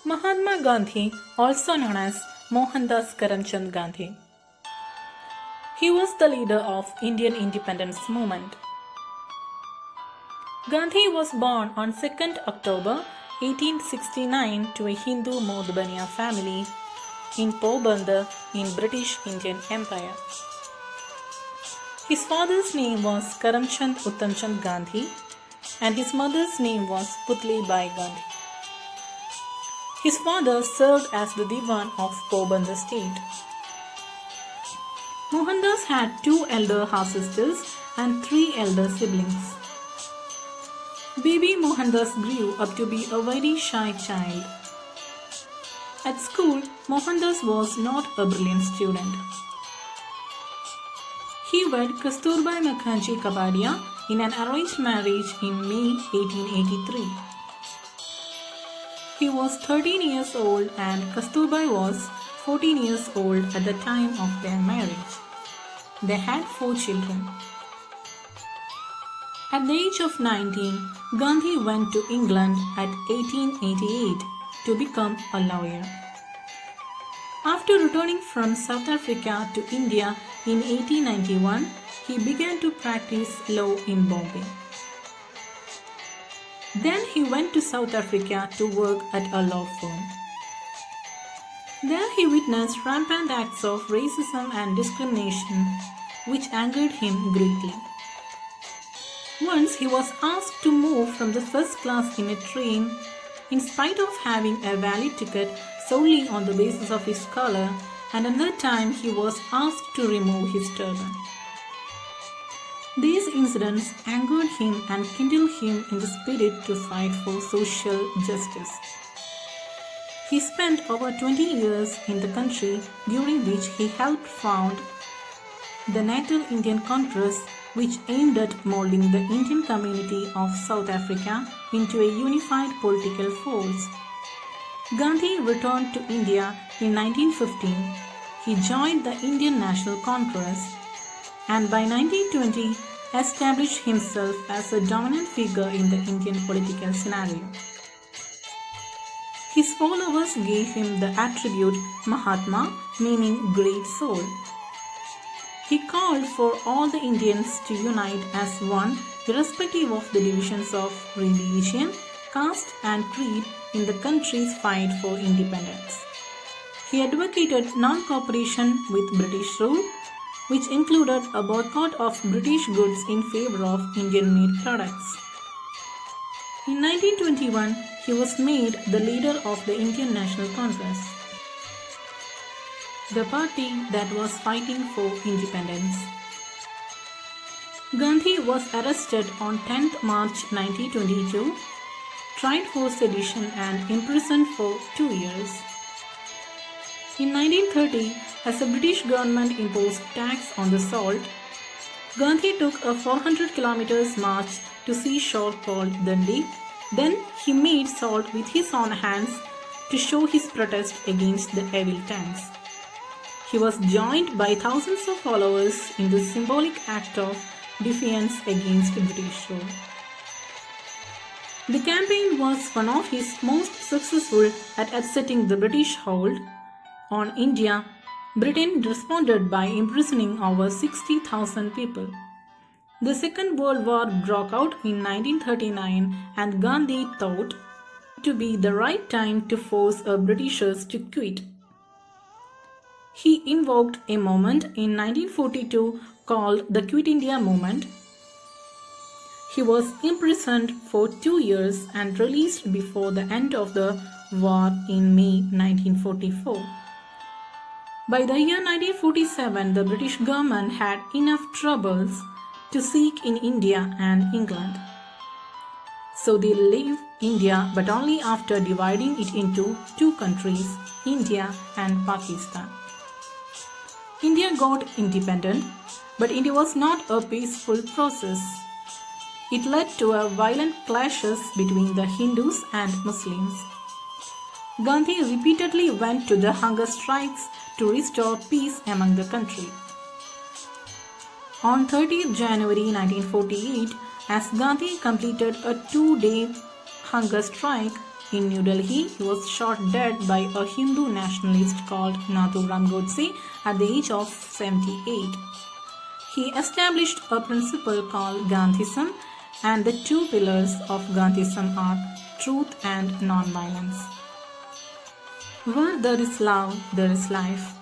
Mahatma Gandhi, also known as Mohandas Karamchand Gandhi. He was the leader of Indian independence movement. Gandhi was born on 2nd October 1869 to a Hindu Modhbaniya family in Porbandar in British Indian Empire. His father's name was Karamchand Uttamchand Gandhi and his mother's name was Putli Bai Gandhi. His father served as the Diwan of Porbandar state. Mohandas had 2 elder half-sisters and 3 elder siblings. Baby Mohandas grew up to be a very shy child. At school, Mohandas was not a brilliant student. He wed Kasturbai Mukherjee Kapadia in an arranged marriage in May 1883. He was 13 years old and Kasturbai was 14 years old at the time of their marriage. They had 4 children. At the age of 19, Gandhi went to England at 1888 to become a lawyer. After returning from South Africa to India in 1891, he began to practice law in Bombay. Then he went to South Africa to work at a law firm. There he witnessed rampant acts of racism and discrimination, which angered him greatly. Once he was asked to move from the first class in a train, in spite of having a valid ticket solely on the basis of his color, and another time he was asked to remove his turban. These incidents angered him and kindled him in the spirit to fight for social justice. He spent over 20 years in the country, during which he helped found the Natal Indian Congress, which aimed at molding the Indian community of South Africa into a unified political force. Gandhi returned to India in 1915. He joined the Indian National Congress and by 1920 established himself as a dominant figure in the Indian political scenario. His followers gave him the attribute Mahatma, meaning great soul. He called for all the Indians to unite as one, irrespective of the divisions of religion, caste and creed in the country's fight for independence. He advocated non-cooperation with British rule, which included a boycott of British goods in favor of Indian-made products. In 1921, he was made the leader of the Indian National Congress, the party that was fighting for independence. Gandhi was arrested on 10th March 1922, tried for sedition and imprisoned for 2 years. In 1930, as the British government imposed tax on the salt, Gandhi took a 400 kilometers march to seashore called Dundee. Then he made salt with his own hands to show his protest against the evil tax. He was joined by thousands of followers in this symbolic act of defiance against British rule. The campaign was one of his most successful at upsetting the British hold on India. Britain responded by imprisoning over 60,000 people. The Second World War broke out in 1939 and Gandhi thought it to be the right time to force Britishers to quit. He invoked a movement in 1942 called the Quit India Movement. He was imprisoned for 2 years and released before the end of the war in May 1944. By the year 1947, the British government had enough troubles to seek in India and England. So they left India, but only after dividing it into 2 countries, India and Pakistan. India got independent, but it was not a peaceful process. It led to a violent clashes between the Hindus and Muslims. Gandhi repeatedly went to the hunger strikes to restore peace among the country. On 30th January 1948, as Gandhi completed a 2-day hunger strike in New Delhi, he was shot dead by a Hindu nationalist called Nathuram Godse at the age of 78. He established a principle called Gandhism, and the two pillars of Gandhism are truth and non-violence. Where there is love, there is life.